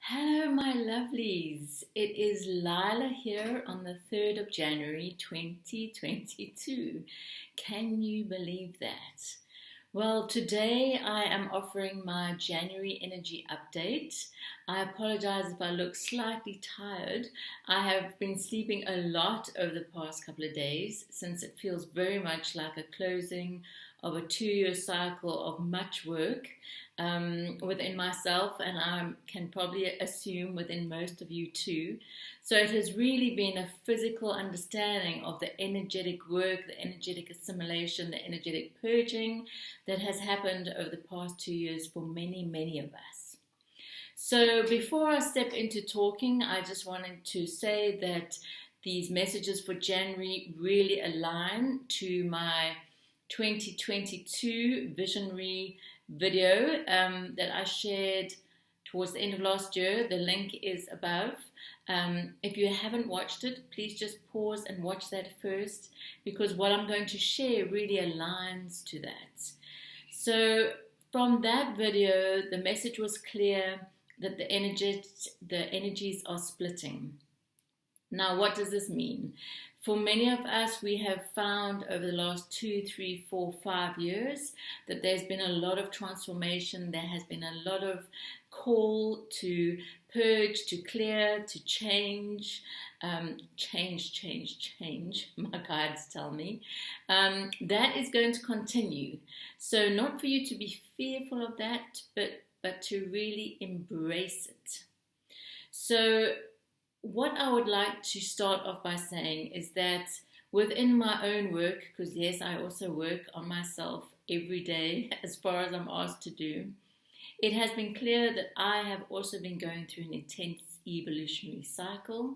Hello, my lovelies. It is Lilah here on the 3rd of January 2022. Can you believe that? Well, today I am offering my January energy update. I apologize if I look slightly tired. I have been sleeping a lot over the past couple of days since it feels very much like a closing of a 2-year cycle of much work within myself, and I can probably assume within most of you too. So it has really been a physical understanding of the energetic work, the energetic assimilation, the energetic purging that has happened over the past 2 years for many, many of us. So before I step into talking, I just wanted to say that these messages for January really align to my 2022 visionary video that I shared towards the end of last year. The link is above. If you haven't watched it, please just pause and watch that first, because what I'm going to share really aligns to that. So from that video, the message was clear that the energies are splitting. Now, what does this mean? For many of us, we have found over the last 2, 3, 4, 5 years that there's been a lot of transformation. There has been a lot of call to purge, to clear, to change, change, my guides tell me. That is going to continue. So not for you to be fearful of that, but to really embrace it. So what I would like to start off by saying is that within my own work, because yes, I also work on myself every day as far as I'm asked to do, it has been clear that I have also been going through an intense evolutionary cycle.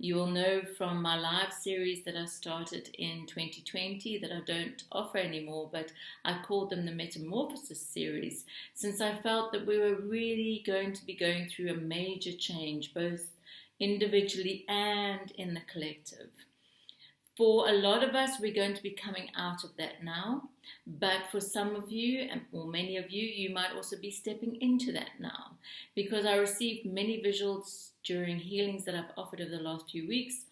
You will know from my live series that I started in 2020 that I don't offer anymore, but I called them the Metamorphosis series, since I felt that we were really going to be going through a major change, both individually and in the collective. For a lot of us, we're going to be coming out of that now, but for some of you, or many of you, you might also be stepping into that now, because I received many visuals during healings that I've offered over the last few weeks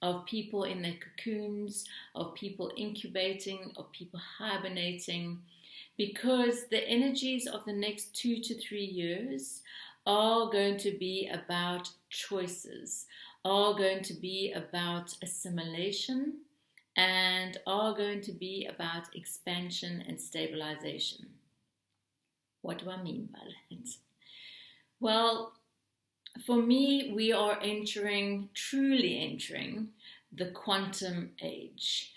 of people in their cocoons, of people incubating, of people hibernating, because the energies of the next 2 to 3 years are going to be about choices, are going to be about assimilation, and are going to be about expansion and stabilization. What do I mean by that? Well, for me, we are truly entering the quantum age,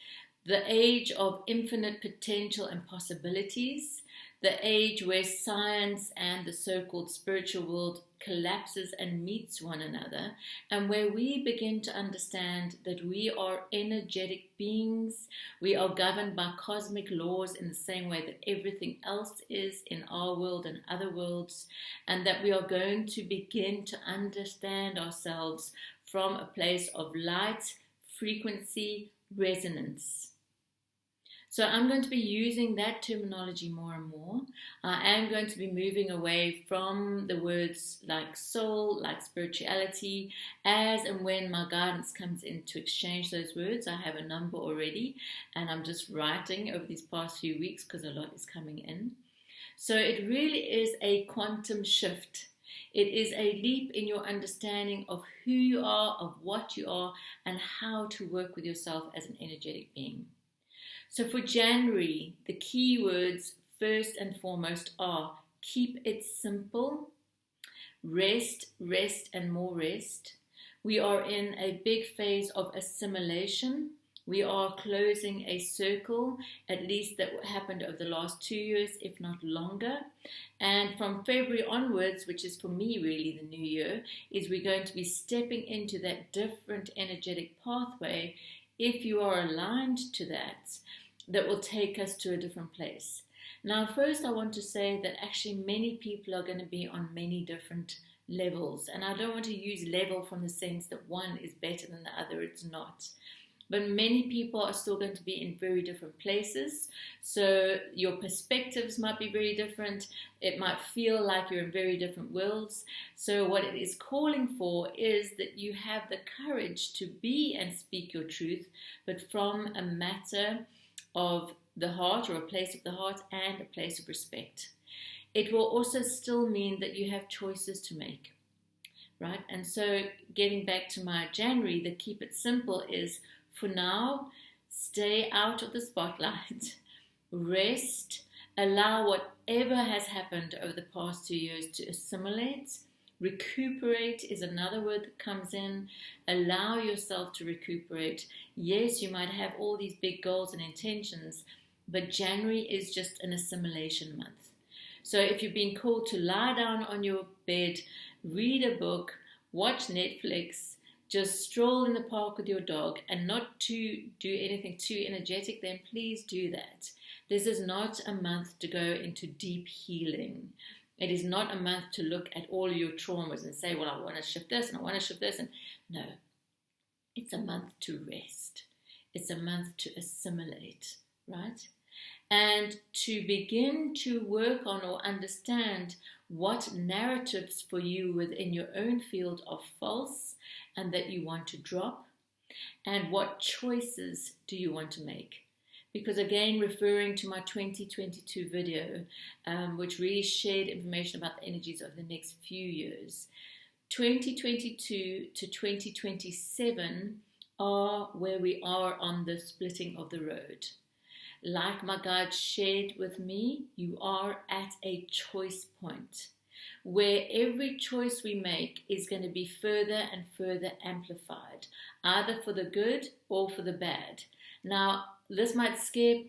the age of infinite potential and possibilities, the age where science and the so-called spiritual world collapses and meets one another, and where we begin to understand that we are energetic beings. We are governed by cosmic laws in the same way that everything else is in our world and other worlds, and that we are going to begin to understand ourselves from a place of light, frequency, resonance. So I'm going to be using that terminology more and more. I am going to be moving away from the words like soul, like spirituality, as and when my guidance comes in to exchange those words. I have a number already, and I'm just writing over these past few weeks because a lot is coming in. So it really is a quantum shift. It is a leap in your understanding of who you are, of what you are, and how to work with yourself as an energetic being. So for January, the key words first and foremost are keep it simple, rest, rest and more rest. We are in a big phase of assimilation. We are closing a circle, at least that happened over the last 2 years, if not longer. And from February onwards, which is for me really the new year, is we're going to be stepping into that different energetic pathway, if you are aligned to that, that will take us to a different place. Now, first I want to say that actually many people are going to be on many different levels. And I don't want to use level from the sense that one is better than the other. It's not. but many people are still going to be in very different places. So your perspectives might be very different. It might feel like you're in very different worlds. So what it is calling for is that you have the courage to be and speak your truth, but from a matter of the heart, or a place of the heart, and a place of respect. It will also still mean that you have choices to make, right? And so getting back to my January, the keep it simple is, for now, stay out of the spotlight, rest, allow whatever has happened over the past 2 years to assimilate. Recuperate is another word that comes in. Allow yourself to recuperate. Yes, you might have all these big goals and intentions, but January is just an assimilation month. So if you've been called to lie down on your bed, read a book, watch Netflix, just stroll in the park with your dog, and not to do anything too energetic, then please do that. This is not a month to go into deep healing. It is not a month to look at all your traumas and say, well, I want to shift this and I want to shift this. And no, it's a month to rest. It's a month to assimilate, right? And to begin to work on or understand what narratives for you within your own field are false and that you want to drop, and what choices do you want to make. Because again, referring to my 2022 video, which really shared information about the energies of the next few years, 2022 to 2027 are where we are on the splitting of the road. Like my guide shared with me, you are at a choice point where every choice we make is going to be further and further amplified, either for the good or for the bad. Now, this might scare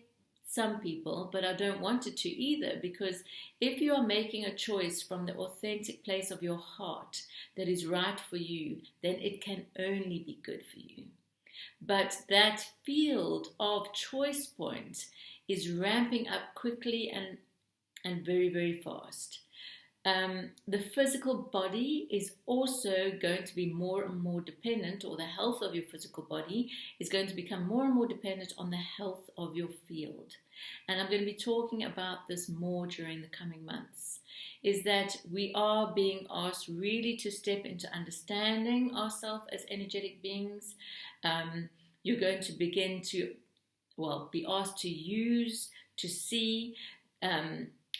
some people, but I don't want it to either, because if you are making a choice from the authentic place of your heart that is right for you, then it can only be good for you. But that field of choice points is ramping up quickly and very, very fast. The physical body is also going to be more and more dependent, or the health of your physical body is going to become more and more dependent on the health of your field. And I'm going to be talking about this more during the coming months, is that we are being asked really to step into understanding ourselves as energetic beings. You're going to begin to, be asked to use, to see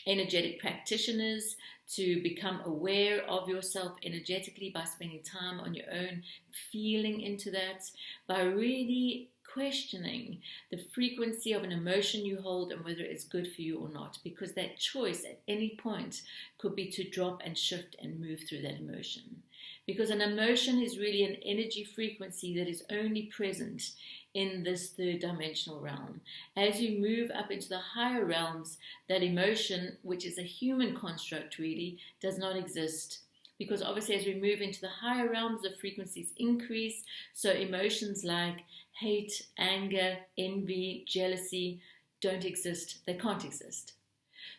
energetic practitioners, to become aware of yourself energetically by spending time on your own, feeling into that, by really questioning the frequency of an emotion you hold and whether it's good for you or not, because that choice at any point could be to drop and shift and move through that emotion. Because an emotion is really an energy frequency that is only present in this third dimensional realm. As you move up into the higher realms, that emotion, which is a human construct really, does not exist. Because obviously as we move into the higher realms, the frequencies increase. So emotions like hate, anger, envy, jealousy don't exist. They can't exist.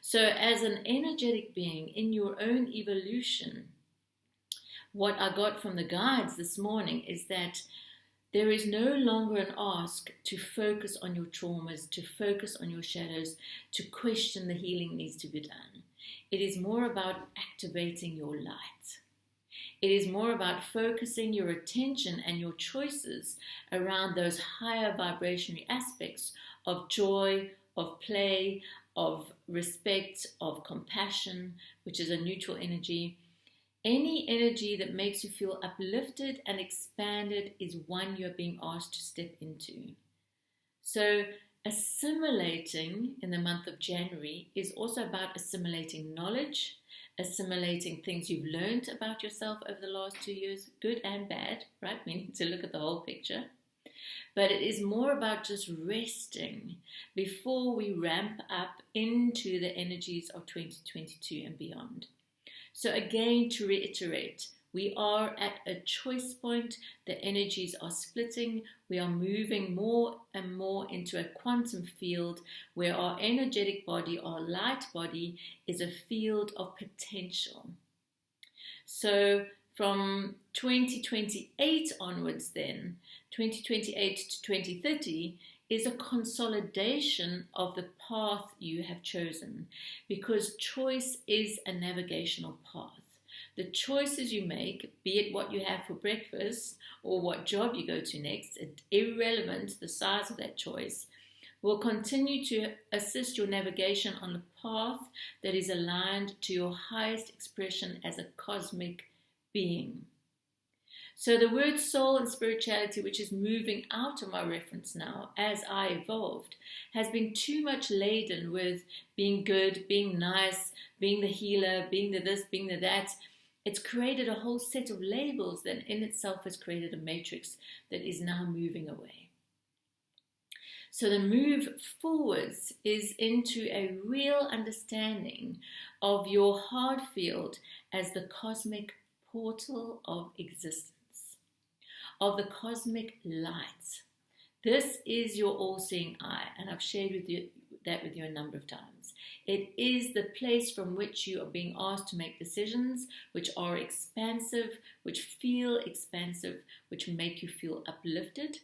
So as an energetic being in your own evolution, what I got from the guides this morning is that there is no longer an ask to focus on your traumas, to focus on your shadows, to question the healing needs to be done. It is more about activating your light. It is more about focusing your attention and your choices around those higher vibrationary aspects of joy, of play, of respect, of compassion, which is a neutral energy. Any energy that makes you feel uplifted and expanded is one you're being asked to step into. So assimilating in the month of January is also about assimilating knowledge, assimilating things you've learned about yourself over the last 2 years, good and bad, right? We need to look at the whole picture. But it is more about just resting before we ramp up into the energies of 2022 and beyond. So again, to reiterate, we are at a choice point. The energies are splitting. We are moving more and more into a quantum field where our energetic body, our light body, is a field of potential. So From 2028 onwards then, 2028 to 2030, is a consolidation of the path you have chosen, because choice is a navigational path. The choices you make, be it what you have for breakfast or what job you go to next, irrelevant the size of that choice, will continue to assist your navigation on the path that is aligned to your highest expression as a cosmic being. So the word soul and spirituality, which is moving out of my reference now as I evolved, has been too much laden with being good, being nice, being the healer, being the this, being the that. It's created a whole set of labels that in itself has created a matrix that is now moving away. So the move forwards is into a real understanding of your heart field as the cosmic portal of existence, of the cosmic light. This is your all-seeing eye, and I've shared that with you a number of times. It is the place from which you are being asked to make decisions which are expansive, which feel expansive, which make you feel uplifted.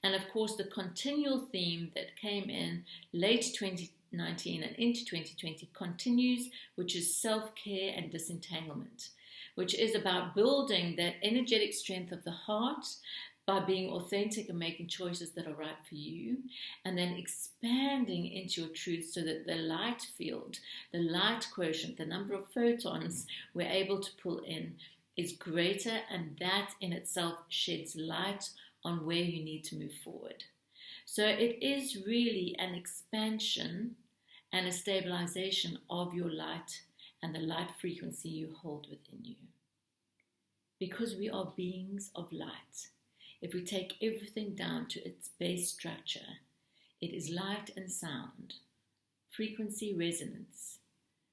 And of course, the continual theme that came in late 2019 and into 2020 continues, which is self-care and disentanglement, which is about building that energetic strength of the heart by being authentic and making choices that are right for you, and then expanding into your truth so that the light field, the light quotient, the number of photons we're able to pull in is greater, and that in itself sheds light on where you need to move forward. So it is really an expansion and a stabilization of your light and the light frequency you hold within you. Because we are beings of light. If we take everything down to its base structure, it is light and sound, frequency, resonance.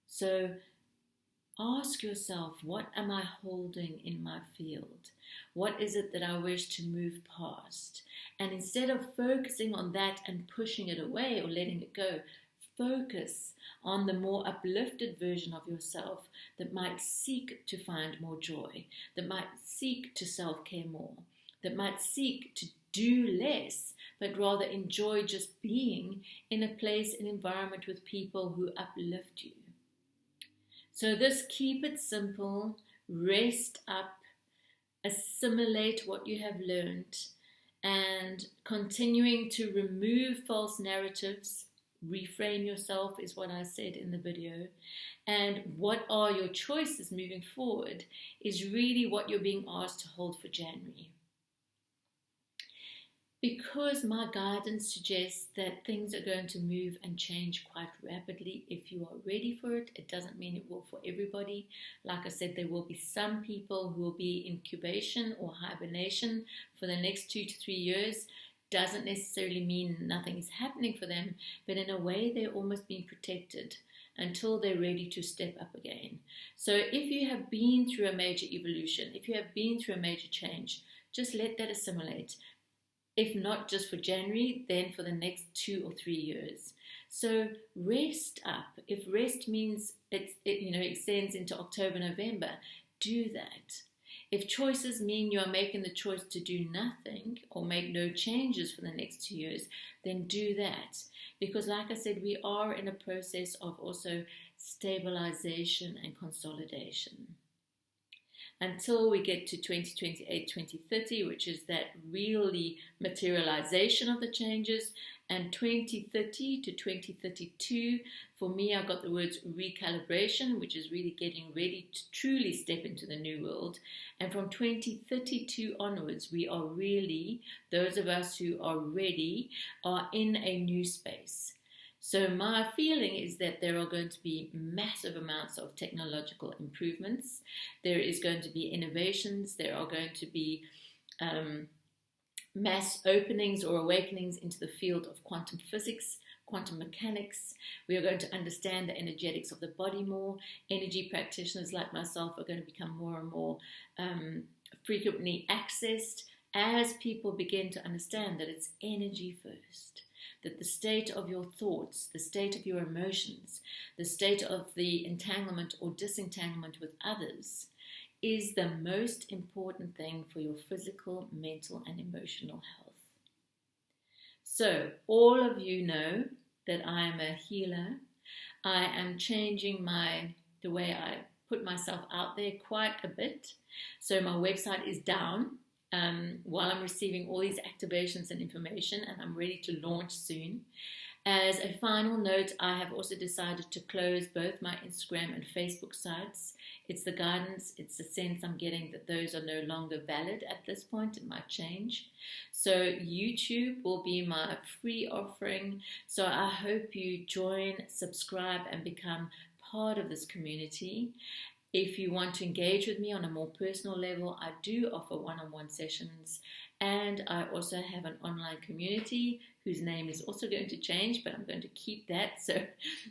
So ask yourself, what am I holding in my field? What is it that I wish to move past? And instead of focusing on that and pushing it away or letting it go, focus on the more uplifted version of yourself that might seek to find more joy, that might seek to self-care more, that might seek to do less, but rather enjoy just being in a place, an environment with people who uplift you. So this, keep it simple, rest up, assimilate what you have learned, and continuing to remove false narratives. Reframe yourself is what I said in the video. And what are your choices moving forward is really what you're being asked to hold for January. Because my guidance suggests that things are going to move and change quite rapidly if you are ready for it. It doesn't mean it will for everybody. Like I said, there will be some people who will be in incubation or hibernation for the next 2 to 3 years. Doesn't necessarily mean nothing is happening for them, but in a way they're almost being protected until they're ready to step up again. So if you have been through a major evolution, if you have been through a major change, just let that assimilate. If not just for January, then for the next 2 or 3 years. So rest up. If rest means it extends into October, November, do that. If choices mean you are making the choice to do nothing or make no changes for the next 2 years, then do that. Because like I said, we are in a process of also stabilization and consolidation. Until we get to 2028, 2030, which is that really materialization of the changes, and 2030 to 2032, for me, I got the words recalibration, which is really getting ready to truly step into the new world. And from 2032 onwards, we are really, those of us who are ready, are in a new space. So my feeling is that there are going to be massive amounts of technological improvements. There is going to be innovations. There are going to be mass openings or awakenings into the field of quantum physics, quantum mechanics. We are going to understand the energetics of the body more. Energy practitioners like myself are going to become more and more frequently accessed as people begin to understand that it's energy first. That the state of your thoughts, the state of your emotions, the state of the entanglement or disentanglement with others is the most important thing for your physical, mental, and emotional health. So, all of you know that I am a healer. I am changing the way I put myself out there quite a bit. So my website is down while I'm receiving all these activations and information, and I'm ready to launch soon. As a final note, I have also decided to close both my Instagram and Facebook sites. It's the guidance, it's the sense I'm getting that those are no longer valid at this point. It might change. So YouTube will be my free offering. So I hope you join, subscribe, and become part of this community. If you want to engage with me on a more personal level, I do offer one-on-one sessions, and I also have an online community whose name is also going to change, but I'm going to keep that so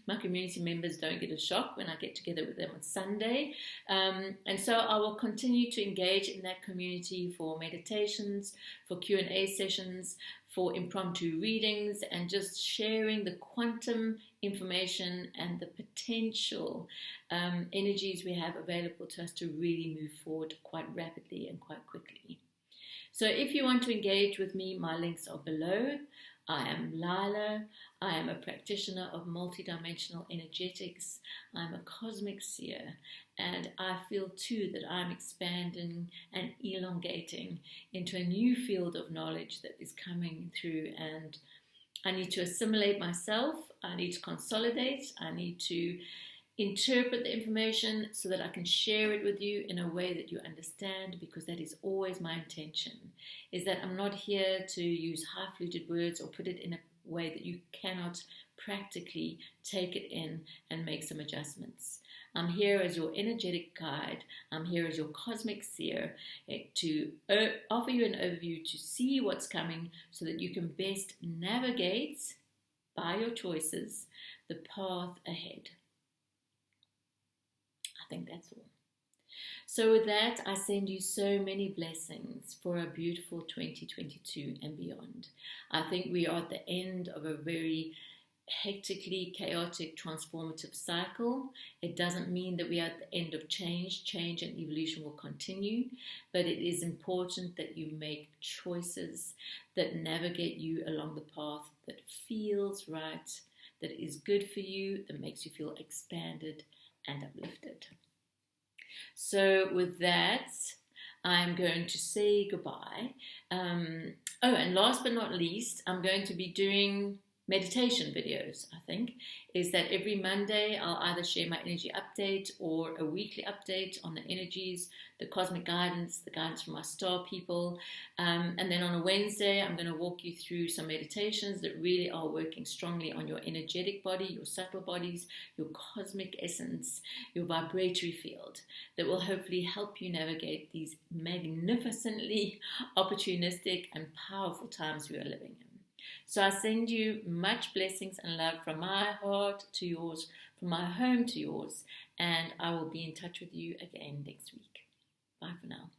my community members don't get a shock when I get together with them on Sunday. And so I will continue to engage in that community for meditations, for Q&A sessions, for impromptu readings, and just sharing the quantum information and the potential energies we have available to us to really move forward quite rapidly and quite quickly. So if you want to engage with me, my links are below. I am Lilah. I am a practitioner of multidimensional energetics. I'm a cosmic seer, and I feel too that I'm expanding and elongating into a new field of knowledge that is coming through, and I need to assimilate myself. I need to consolidate. I need to interpret the information so that I can share it with you in a way that you understand, because that is always my intention, is that I'm not here to use high-fluted words or put it in a way that you cannot practically take it in and make some adjustments. I'm here as your energetic guide. I'm here as your cosmic seer to offer you an overview to see what's coming so that you can best navigate, by your choices, the path ahead. I think that's all. So with that, I send you so many blessings for a beautiful 2022 and beyond. I think we are at the end of a very hectically chaotic transformative cycle. It doesn't mean that we are at the end of change. Change and evolution will continue, but it is important that you make choices that navigate you along the path that feels right, that is good for you, that makes you feel expanded and uplifted. So with that, I'm going to say goodbye. And last but not least, I'm going to be doing meditation videos, I think, is that every Monday I'll either share my energy update or a weekly update on the energies, the cosmic guidance, the guidance from my star people. And then on a Wednesday, I'm going to walk you through some meditations that really are working strongly on your energetic body, your subtle bodies, your cosmic essence, your vibratory field, that will hopefully help you navigate these magnificently opportunistic and powerful times we are living in. So I send you much blessings and love from my heart to yours, from my home to yours, and I will be in touch with you again next week. Bye for now.